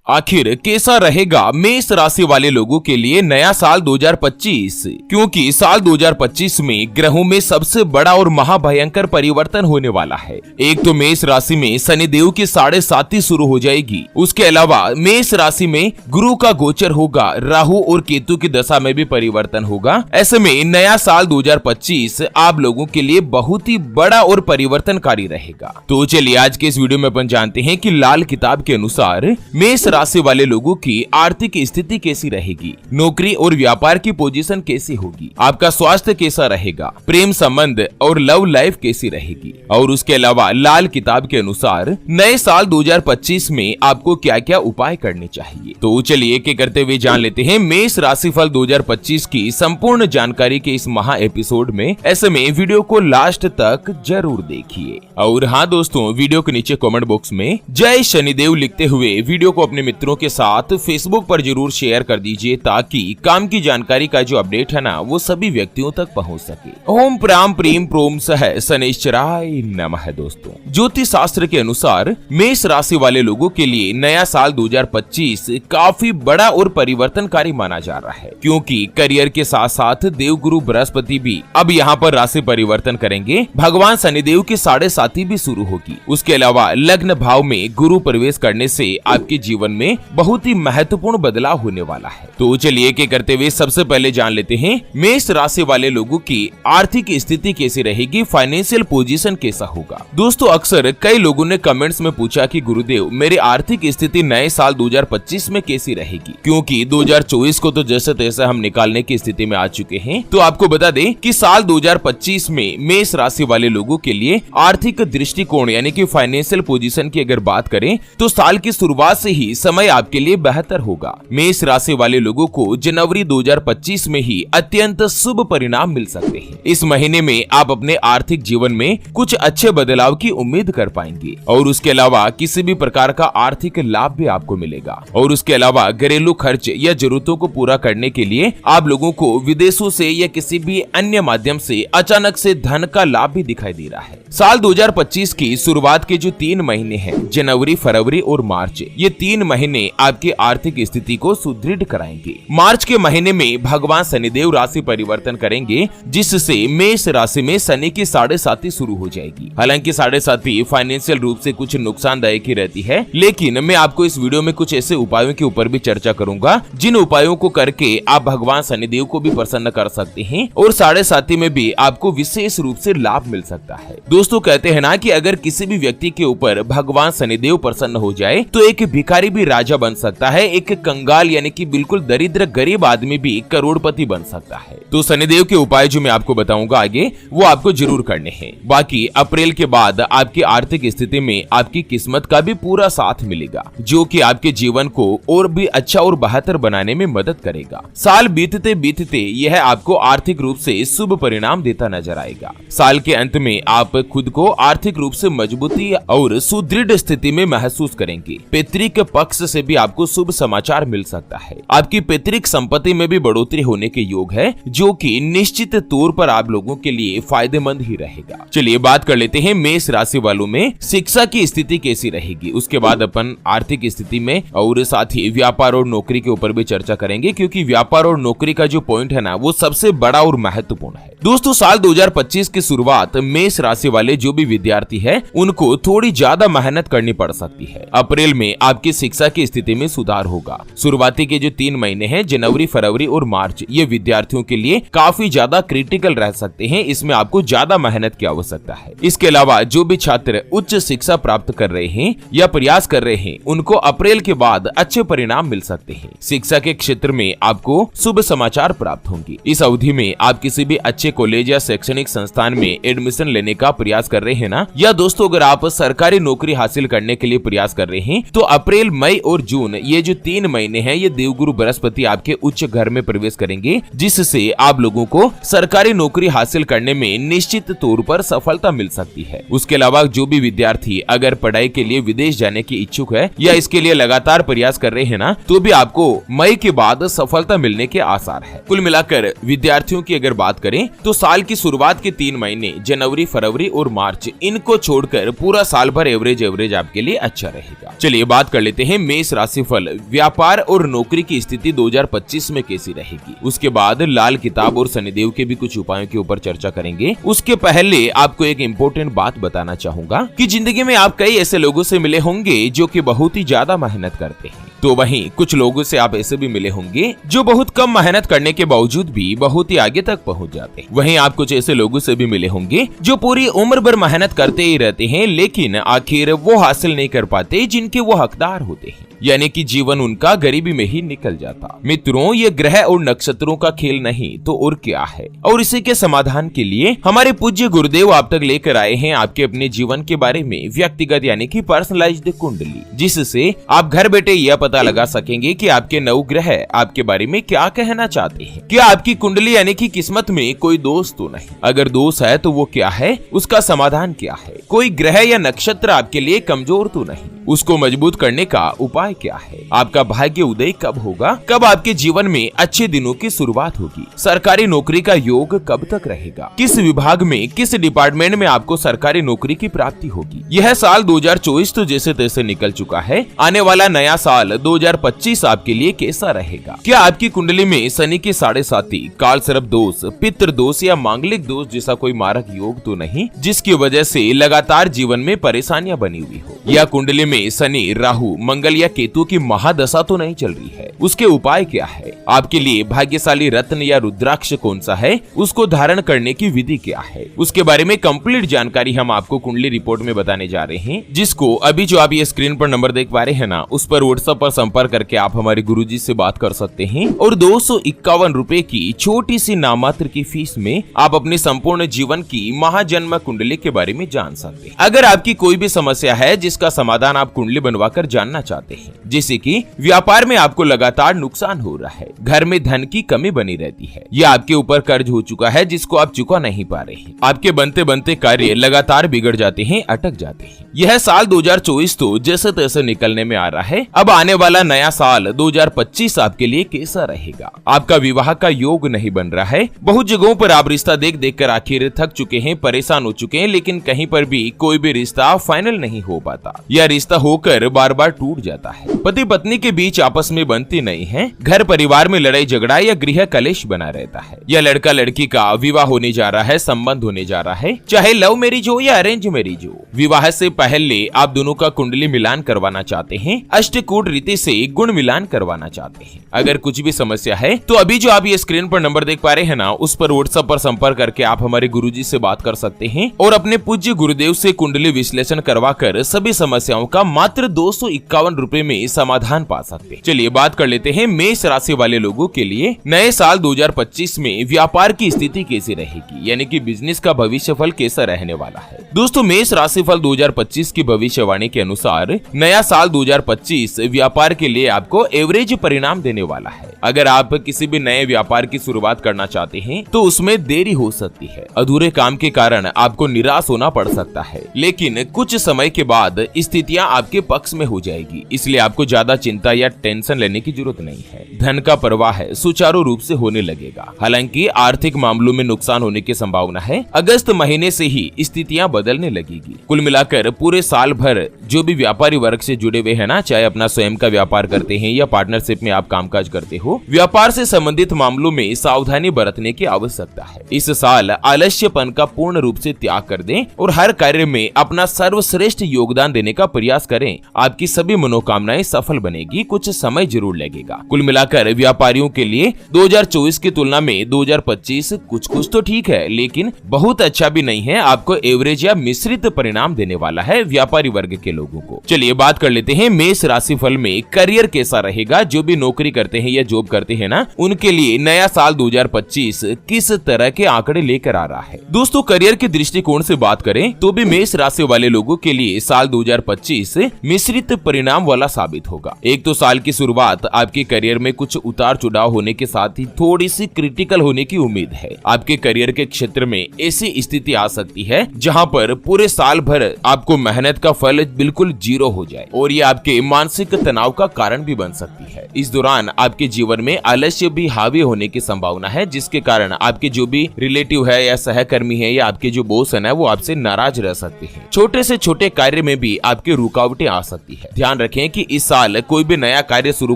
आखिर कैसा रहेगा मेष राशि वाले लोगों के लिए नया साल 2025, क्योंकि साल 2025 में ग्रहों में सबसे बड़ा और महाभयंकर परिवर्तन होने वाला है। एक तो मेष राशि में शनिदेव की 7.5 शुरू हो जाएगी। उसके अलावा मेष राशि में गुरु का गोचर होगा, राहु और केतु की दशा में भी परिवर्तन होगा। ऐसे में नया साल 2025 आप लोगों के लिए बहुत ही बड़ा और परिवर्तनकारी रहेगा। तो चलिए आज के इस वीडियो में अपन जानते हैं कि लाल किताब के अनुसार मेष राशि वाले लोगों की आर्थिक स्थिति कैसी रहेगी, नौकरी और व्यापार की पोजीशन कैसी होगी, आपका स्वास्थ्य कैसा रहेगा, प्रेम संबंध और लव लाइफ कैसी रहेगी, और उसके अलावा लाल किताब के अनुसार नए साल 2025 में आपको क्या क्या उपाय करने चाहिए। तो चलिए एक एक करते हुए जान लेते हैं मेष राशिफल 2025 की संपूर्ण जानकारी के इस महा एपिसोड में। ऐसे में वीडियो को लास्ट तक जरूर देखिए। और हाँ दोस्तों, वीडियो के नीचे कमेंट बॉक्स में जय शनिदेव लिखते हुए वीडियो को अपने मित्रों के साथ फेसबुक पर जरूर शेयर कर दीजिए, ताकि काम की जानकारी का जो अपडेट है ना वो सभी व्यक्तियों तक पहुंच सके। ओम प्राम प्रीम प्रोम सह शनैश्चराय नमः। दोस्तों, ज्योतिष शास्त्र के अनुसार मेष राशि वाले लोगों के लिए नया साल 2025 काफी बड़ा और परिवर्तनकारी माना जा रहा है, क्योंकि करियर के साथ साथ देवगुरु बृहस्पति भी अब यहाँ पर राशि परिवर्तन करेंगे। भगवान शनिदेव की 7.5 भी शुरू होगी। उसके अलावा लग्न भाव में गुरु प्रवेश करने से आपके जीवन में बहुत ही महत्वपूर्ण बदलाव होने वाला है। तो चलिए एक करते हुए सबसे पहले जान लेते हैं मेष राशि वाले लोगों की आर्थिक स्थिति कैसी रहेगी, फाइनेंशियल पोजीशन कैसा होगा। दोस्तों, अक्सर कई लोगों ने कमेंट्स में पूछा कि गुरुदेव मेरी आर्थिक स्थिति नए साल 2025 में कैसी रहेगी, क्योंकि 2024 को तो जैसे तैसे हम निकालने की स्थिति में आ चुके हैं। तो आपको बता दें कि साल 2025 में मेष राशि वाले लोगों के लिए आर्थिक दृष्टिकोण यानी कि फाइनेंशियल पोजीशन की अगर बात करें तो साल की शुरुआत से ही समय आपके लिए बेहतर होगा। मेष राशि वाले लोगों को जनवरी 2025 में ही अत्यंत शुभ परिणाम मिल सकते हैं। इस महीने में आप अपने आर्थिक जीवन में कुछ अच्छे बदलाव की उम्मीद कर पाएंगे, और उसके अलावा किसी भी प्रकार का आर्थिक लाभ भी आपको मिलेगा। और उसके अलावा घरेलू खर्च या जरूरतों को पूरा करने के लिए आप लोगों को विदेशों से या किसी भी अन्य माध्यम से अचानक से धन का लाभ भी दिखाई दे रहा है। साल 2025 की शुरुआत के जो 3 महीने हैं, जनवरी, फरवरी और मार्च, ये 3 महीने आपकी आर्थिक स्थिति को सुदृढ़ कराएंगे। मार्च के महीने में भगवान शनिदेव राशि परिवर्तन करेंगे, जिससे मेष राशि में शनि की 7.5 शुरू हो जाएगी। हालांकि 7.5 फाइनेंशियल रूप से कुछ नुकसानदायक ही रहती है, लेकिन मैं आपको इस वीडियो में कुछ ऐसे उपायों के ऊपर भी चर्चा करूंगा जिन उपायों को करके आप भगवान शनिदेव को भी प्रसन्न कर सकते हैं, और 7.5 में भी आपको विशेष रूप से लाभ मिल सकता है। दोस्तों, कहते हैं ना कि अगर किसी भी व्यक्ति के ऊपर भगवान शनिदेव प्रसन्न हो जाए तो एक भिखारी भी राजा बन सकता है, एक कंगाल यानी कि बिल्कुल दरिद्र गरीब आदमी भी करोड़पति बन सकता है। तो शनिदेव के उपाय जो मैं आपको बताऊंगा आगे, वो आपको जरूर करने हैं। बाकी अप्रैल के बाद आपकी आर्थिक स्थिति में आपकी किस्मत का भी पूरा साथ मिलेगा, जो कि आपके जीवन को और भी अच्छा और बेहतर बनाने में मदद करेगा। साल बीतते बीतते यह आपको आर्थिक रूप से शुभ परिणाम देता नजर आएगा। साल के अंत में आप खुद को आर्थिक रूप से मजबूती और सुदृढ़ स्थिति में महसूस करेंगे। पैतृक पक्ष से भी आपको शुभ समाचार मिल सकता है। आपकी पैतृक संपत्ति में भी बढ़ोतरी होने के योग है, जो कि निश्चित तौर पर आप लोगों के लिए फायदेमंद ही रहेगा। चलिए बात कर लेते हैं मेष राशि वालों में शिक्षा की स्थिति कैसी रहेगी। उसके बाद अपन आर्थिक स्थिति में और साथ ही व्यापार और नौकरी के ऊपर भी चर्चा करेंगे, क्योंकि व्यापार और नौकरी का जो पॉइंट है ना वो सबसे बड़ा और महत्वपूर्ण है। दोस्तों, साल 2025 की शुरुआत मेष राशि वाले जो भी विद्यार्थी है उनको थोड़ी ज्यादा मेहनत करनी पड़ सकती है। अप्रैल में आपकी शिक्षा की स्थिति में सुधार होगा। शुरुआती के जो 3 महीने हैं, जनवरी, फरवरी और मार्च, ये विद्यार्थियों के लिए काफी ज्यादा क्रिटिकल रह सकते हैं। इसमें आपको ज्यादा मेहनत की आवश्यकता है। इसके अलावा जो भी छात्र उच्च शिक्षा प्राप्त कर रहे हैं या प्रयास कर रहे हैं, उनको अप्रैल के बाद अच्छे परिणाम मिल सकते हैं। शिक्षा के क्षेत्र में आपको शुभ समाचार प्राप्त होंगे। इस अवधि में आप किसी भी अच्छे कॉलेज या शैक्षणिक संस्थान में एडमिशन लेने का प्रयास कर रहे हैं ना, या दोस्तों अगर आप सरकारी नौकरी हासिल करने के लिए प्रयास कर रहे हैं, तो अप्रैल, मई और जून ये जो 3 महीने हैं, ये देवगुरु बृहस्पति आपके उच्च घर में प्रवेश करेंगे, जिससे आप लोगों को सरकारी नौकरी हासिल करने में निश्चित तौर पर सफलता मिल सकती है। उसके अलावा जो भी विद्यार्थी अगर पढ़ाई के लिए विदेश जाने की इच्छुक है या इसके लिए लगातार प्रयास कर रहे हैं ना, तो भी आपको मई के बाद सफलता मिलने के आसार है। कुल मिलाकर विद्यार्थियों की अगर बात करें तो साल की शुरुआत के 3 महीने, जनवरी, फरवरी और मार्च, इनको छोड़कर पूरा साल भर एवरेज आपके लिए अच्छा रहेगा। चलिए बात कर लेते हैं हैं मेष राशिफल व्यापार और नौकरी की स्थिति 2025 में कैसी रहेगी। उसके बाद लाल किताब और शनिदेव के भी कुछ उपायों के ऊपर चर्चा करेंगे। उसके पहले आपको एक इम्पोर्टेंट बात बताना चाहूंगा कि जिंदगी में आप कई ऐसे लोगों से मिले होंगे जो कि बहुत ही ज्यादा मेहनत करते हैं, तो वहीं कुछ लोगों से आप ऐसे भी मिले होंगे जो बहुत कम मेहनत करने के बावजूद भी बहुत ही आगे तक पहुंच जाते हैं। वहीं आप कुछ ऐसे लोगों से भी मिले होंगे जो पूरी उम्र भर मेहनत करते ही रहते हैं, लेकिन आखिर वो हासिल नहीं कर पाते जिनके वो हकदार होते हैं, यानी कि जीवन उनका गरीबी में ही निकल जाता। मित्रों, ये ग्रह और नक्षत्रों का खेल नहीं तो और क्या है, और इसी के समाधान के लिए हमारे पूज्य गुरुदेव आप तक लेकर आए हैं आपके अपने जीवन के बारे में व्यक्तिगत यानी कि पर्सनलाइज्ड कुंडली, जिससे आप घर बैठे यह पता लगा सकेंगे कि आपके नवग्रह आपके बारे में क्या कहना चाहते हैं। क्या आपकी कुंडली यानी कि किस्मत में कोई दोष तो नहीं, अगर दोष है तो वो क्या है, उसका समाधान क्या है। कोई ग्रह या नक्षत्र आपके लिए कमजोर तो नहीं, उसको मजबूत करने का उपाय क्या है। आपका भाग्य उदय कब होगा, कब आपके जीवन में अच्छे दिनों की शुरुआत होगी। सरकारी नौकरी का योग कब तक रहेगा, किस विभाग में किस डिपार्टमेंट में आपको सरकारी नौकरी की प्राप्ति होगी। यह साल 2024 तो जैसे तैसे निकल चुका है, आने वाला नया साल 2025 आपके लिए कैसा रहेगा। क्या आपकी कुंडली में शनि के 7.5 काल सर्प दोष, पितृ दोष या मांगलिक दोष जैसा कोई मारक योग तो नहीं, जिसकी वजह से लगातार जीवन में परेशानियां बनी हुई हो। या कुंडली में शनि, राहु, मंगल या केतु की महादशा तो नहीं चल रही है, उसके उपाय क्या है। आपके लिए भाग्यशाली रत्न या रुद्राक्ष कौन सा है, उसको धारण करने की विधि क्या है, उसके बारे में कंप्लीट जानकारी हम आपको कुंडली रिपोर्ट में बताने जा रहे हैं, जिसको अभी जो आप ये स्क्रीन पर नंबर देख पा रहे हैं ना, उस पर व्हाट्सएप पर संपर्क करके आप हमारे गुरुजी से बात कर सकते हैं और 251 रुपए की छोटी सी नामात्र की फीस में आप अपने संपूर्ण जीवन की महाजन्म कुंडली के बारे में जान सकते हैं। अगर आपकी कोई भी समस्या है जिसका समाधान आप कुंडली बनवाकर जानना चाहते हैं, जैसे कि व्यापार में आपको लगातार नुकसान हो रहा है, घर में धन की कमी बनी रहती है, या आपके ऊपर कर्ज हो चुका है जिसको आप चुका नहीं पा रहे हैं, आपके बनते बनते कार्य लगातार बिगड़ जाते हैं, अटक जाते हैं। यह साल 2024 तो जैसे तैसे निकलने में आ रहा है। अब आने वाला नया साल 2025 आपके लिए कैसा रहेगा। आपका विवाह का योग नहीं बन रहा है, बहुत जगहों पर आप रिश्ता देख देख कर आखिर थक चुके हैं, परेशान हो चुके हैं, लेकिन कहीं पर भी कोई भी रिश्ता फाइनल नहीं हो पाता, या रिश्ता होकर बार बार टूट जाता है। पति पत्नी के बीच आपस में बनती नहीं है, घर परिवार में लड़ाई झगड़ा या गृह कलेश बना रहता है, या लड़का लड़की का विवाह होने जा रहा है, संबंध होने जा रहा है, चाहे लव मैरिज हो या अरेंज मैरिज हो। विवाह से पहले आप दोनों का कुंडली मिलान करवाना चाहते हैं, अष्टकूट रीति से गुण मिलान करवाना चाहते हैं। अगर कुछ भी समस्या है तो अभी जो आप ये स्क्रीन पर नंबर देख पा रहे हैं ना, उस पर व्हाट्सएप पर संपर्क करके आप हमारे गुरुजी से बात कर सकते हैं और अपने पूज्य गुरुदेव से कुंडली विश्लेषण करवाकर सभी समस्याओं का मात्र 251 रुपए में समाधान पा सकते हैं। चलिए बात कर लेते हैं मेष राशि वाले लोगों के लिए नए साल 2025 में व्यापार की स्थिति कैसी रहेगी, यानी कि बिजनेस का भविष्यफल कैसा रहने वाला है। दोस्तों, मेष राशिफल 2025 की भविष्यवाणी के अनुसार नया साल 2025 व्यापार के लिए आपको एवरेज परिणाम देने वाला है। अगर आप किसी भी नए व्यापार की शुरुआत करना चाहते हैं तो उसमें देरी हो सकती है, अधूरे काम के कारण आपको निराश होना पड़ सकता है, लेकिन कुछ समय के बाद स्थितियां आपके पक्ष में हो जाएगी, इसलिए आपको ज्यादा चिंता या टेंशन लेने की जरूरत नहीं है। धन का प्रवाह सुचारू रूप से होने लगेगा, हालांकि आर्थिक मामलों में नुकसान होने की संभावना है। अगस्त महीने से ही स्थितियां बदलने लगेगी। कुल मिलाकर पूरे साल भर जो भी व्यापारी वर्ग से जुड़े हुए हैं ना, चाहे अपना स्वयं का व्यापार करते हैं या पार्टनरशिप में आप कामकाज करते हो, व्यापार से संबंधित मामलों में सावधानी बरतने की आवश्यकता है। इस साल आलस्यपन का पूर्ण रूप से त्याग कर दें और हर कार्य में अपना सर्वश्रेष्ठ योगदान देने का प्रयास करें। आपकी सभी मनोकामनाएं सफल बनेगी, कुछ समय जरूर लगेगा। कुल मिलाकर व्यापारियों के लिए 2024 की तुलना में 2025 कुछ तो ठीक है, लेकिन बहुत अच्छा भी नहीं है। आपको एवरेज या मिश्रित परिणाम देने वाला है व्यापारी वर्ग के लोगों को। चलिए बात कर लेते हैं मेष राशिफल में करियर कैसा रहेगा। जो भी नौकरी करते हैं या जॉब करते हैं ना, उनके लिए नया साल 2025 किस तरह के आंकड़े लेकर आ रहा है। दोस्तों, करियर के दृष्टिकोण से बात करें तो भी मेष राशि वाले लोगों के लिए साल 2025 मिश्रित परिणाम वाला साबित होगा। एक तो साल की शुरुआत आपके करियर में कुछ उतार चढ़ाव होने के साथ ही थोड़ी सी क्रिटिकल होने की उम्मीद है। आपके करियर के क्षेत्र में ऐसी स्थिति आ सकती है जहां पर पूरे साल भर आपको मेहनत का फल बिल्कुल जीरो हो जाए और ये आपके मानसिक तनाव तनाव का कारण भी बन सकती है। इस दौरान आपके जीवन में आलस्य भी हावी होने की संभावना है, जिसके कारण आपके जो भी रिलेटिव है या सहकर्मी है या आपके जो बॉस है वो आपसे नाराज रह सकते हैं। छोटे से छोटे कार्य में भी आपकी रुकावटें आ सकती है। ध्यान रखें कि इस साल कोई भी नया कार्य शुरू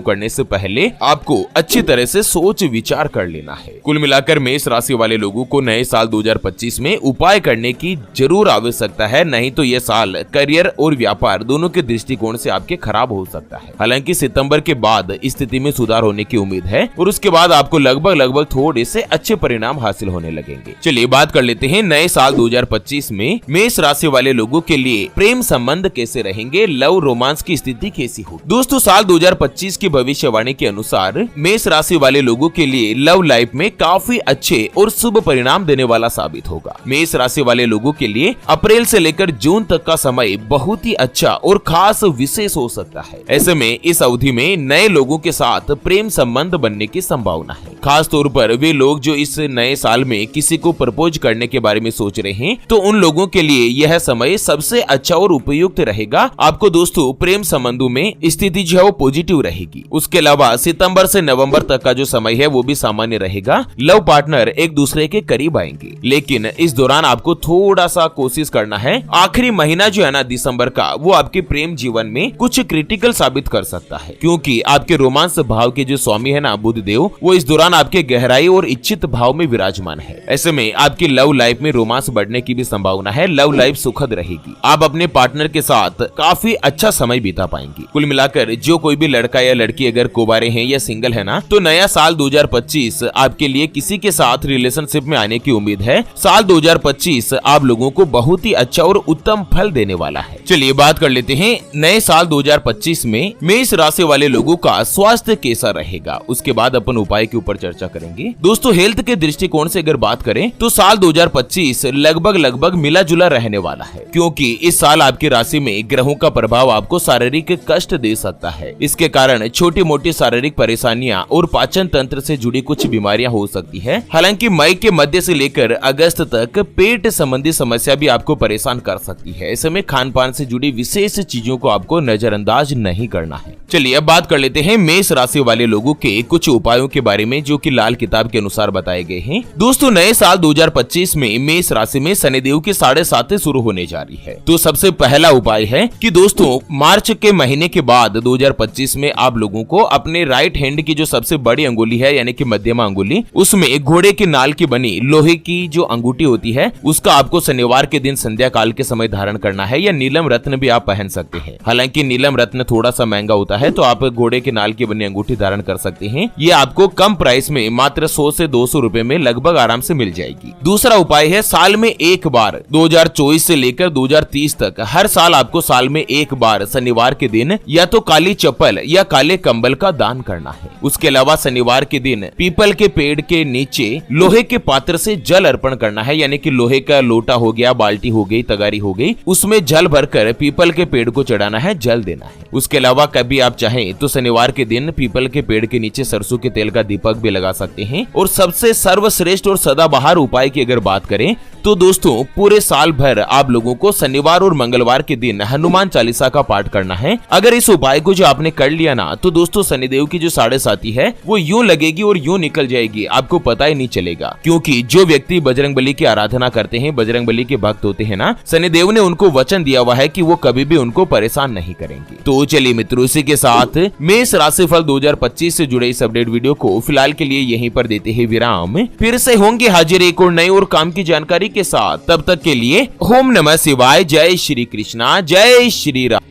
करने से पहले आपको अच्छी तरह से सोच विचार कर लेना है। कुल मिलाकर मेष राशि वाले लोगों को नए साल 2025 में उपाय करने की जरूर आवश्यकता है, नहीं तो यह साल करियर और व्यापार दोनों के दृष्टिकोण से आपके खराब हो सकता है। हालांकि सितंबर के बाद स्थिति में सुधार होने की उम्मीद है और उसके बाद आपको लगभग थोड़े से अच्छे परिणाम हासिल होने लगेंगे। चलिए बात कर लेते हैं नए साल 2025 में मेष राशि वाले लोगों के लिए प्रेम संबंध कैसे रहेंगे, लव रोमांस की स्थिति कैसी हो। दोस्तों, साल 2025 की भविष्यवाणी के अनुसार मेष राशि वाले लोगों के लिए लव लाइफ में काफी अच्छे और शुभ परिणाम देने वाला साबित होगा। मेष राशि वाले लोगों के लिए अप्रैल से लेकर जून तक का समय बहुत ही अच्छा और खास विशेष हो सकता है। ऐसे में इस अवधि में नए लोगों के साथ प्रेम संबंध बनने की संभावना है। खास तौर पर वे लोग जो इस नए साल में किसी को प्रपोज करने के बारे में सोच रहे हैं, तो उन लोगों के लिए यह समय सबसे अच्छा और उपयुक्त रहेगा। आपको दोस्तों प्रेम संबंधों में स्थिति जो है वो पॉजिटिव रहेगी। उसके अलावा सितंबर से नवंबर तक का जो समय है वो भी सामान्य रहेगा। लव पार्टनर एक दूसरे के करीब आएंगे, लेकिन इस दौरान आपको थोड़ा सा कोशिश करना है। आखिरी महीना जो है ना दिसंबर का, वो आपके प्रेम जीवन में कुछ क्रिटिकल साबित कर सकता है, क्योंकि आपके रोमांस भाव के जो स्वामी है ना बुध देव, वो इस दौरान आपके गहराई और इच्छित भाव में विराजमान है। ऐसे में आपकी लव लाइफ में रोमांस बढ़ने की भी संभावना है। लव लाइफ सुखद रहेगी। आप अपने पार्टनर के साथ काफी अच्छा समय बिता पाएंगे। कुल मिलाकर जो कोई भी लड़का या लड़की अगर कुंवारे हैं या सिंगल है ना, तो नया साल 2025 आपके लिए किसी के साथ रिलेशनशिप में आने की उम्मीद है। साल 2025 आप लोगों को बहुत ही अच्छा और उत्तम फल देने वाला है। चलिए बात कर लेते हैं नए साल 2025 में मेष राशि वाले लोगों का स्वास्थ्य कैसा रहेगा। उसके बाद अपन उपाय के ऊपर चर्चा करेंगे। दोस्तों, हेल्थ के दृष्टिकोण से अगर बात करें तो साल 2025 लगभग मिला जुला रहने वाला है, क्योंकि इस साल आपकी राशि में ग्रहों का प्रभाव आपको शारीरिक कष्ट दे सकता है। इसके कारण छोटी मोटी शारीरिक परेशानियां और पाचन तंत्र से जुड़ी कुछ बीमारियां हो सकती है। हालांकि मई के मध्य से लेकर अगस्त तक पेट संबंधी समस्या भी आपको परेशान कर सकती है। ऐसे में खान पान से जुड़ी विशेष चीजों को आपको नजरअंदाज नहीं करना है। चलिए अब बात कर लेते हैं मेष राशि वाले लोगों के कुछ उपायों के बारे में, जो कि लाल किताब के अनुसार बताए गए हैं। दोस्तों, नए साल 2025 में मेष राशि में शनिदेव की 7.5 शुरू होने जा रही है। तो सबसे पहला उपाय है कि दोस्तों मार्च के महीने के बाद 2025 में आप लोगों को अपने राइट हैंड की जो सबसे बड़ी अंगुली है, यानी कि मध्यमा अंगुली, उसमें एक घोड़े की नाल की बनी लोहे की जो अंगूठी होती है, उसका आपको शनिवार के दिन संध्या काल के समय धारण करना है। या नीलम रत्न भी आप पहन सकते हैं। हालांकि नीलम रत्न थोड़ा सा महंगा होता है, तो आप घोड़े के नाल की बनी अंगूठी धारण कर सकते हैं। ये आपको कम प्राइस में मात्र 100 से 200 रुपए में लगभग आराम से मिल जाएगी। दूसरा उपाय है साल में एक बार 2024 से लेकर 2030 तक हर साल आपको साल में एक बार शनिवार के दिन या तो काली चप्पल या काले कंबल का दान करना है। उसके अलावा शनिवार के दिन पीपल के पेड़ के नीचे लोहे के पात्र से जल अर्पण करना है, यानी कि लोहे का लोटा हो गया, बाल्टी हो गई, तगारी हो गई, उसमें जल भरकर पीपल के पेड़ को चढ़ाना है, जल देना है। उसके अलावा कभी आप चाहें तो शनिवार के दिन पीपल के पेड़ के नीचे सरसों के तेल का दीपक भी लगा सकते हैं। और सबसे सर्वश्रेष्ठ और सदाबहार उपाय की अगर बात करें तो दोस्तों पूरे साल भर आप लोगों को शनिवार और मंगलवार के दिन हनुमान चालीसा का पाठ करना है। अगर इस उपाय को जो आपने कर लिया ना, तो दोस्तों शनिदेव की जो 7.5 है वो यूं लगेगी और यूं निकल जाएगी, आपको पता ही नहीं चलेगा। क्योंकि जो व्यक्ति बजरंगबली की आराधना करते हैं, बजरंगबली के भक्त होते हैं ना, शनिदेव ने उनको वचन दिया हुआ है कि वो कभी भी उनको परेशान नहीं करेंगे। तो चलिए मित्रों, इसी के साथ मेष राशिफल 2025 से जुड़े इस अपडेट वीडियो को फिलहाल के लिए यहीं पर देते हैं विराम। फिर से होंगे हाजिर एक और नई और काम की जानकारी के साथ। तब तक के लिए ओम नमः शिवाय, जय श्री कृष्णा, जय श्री राम।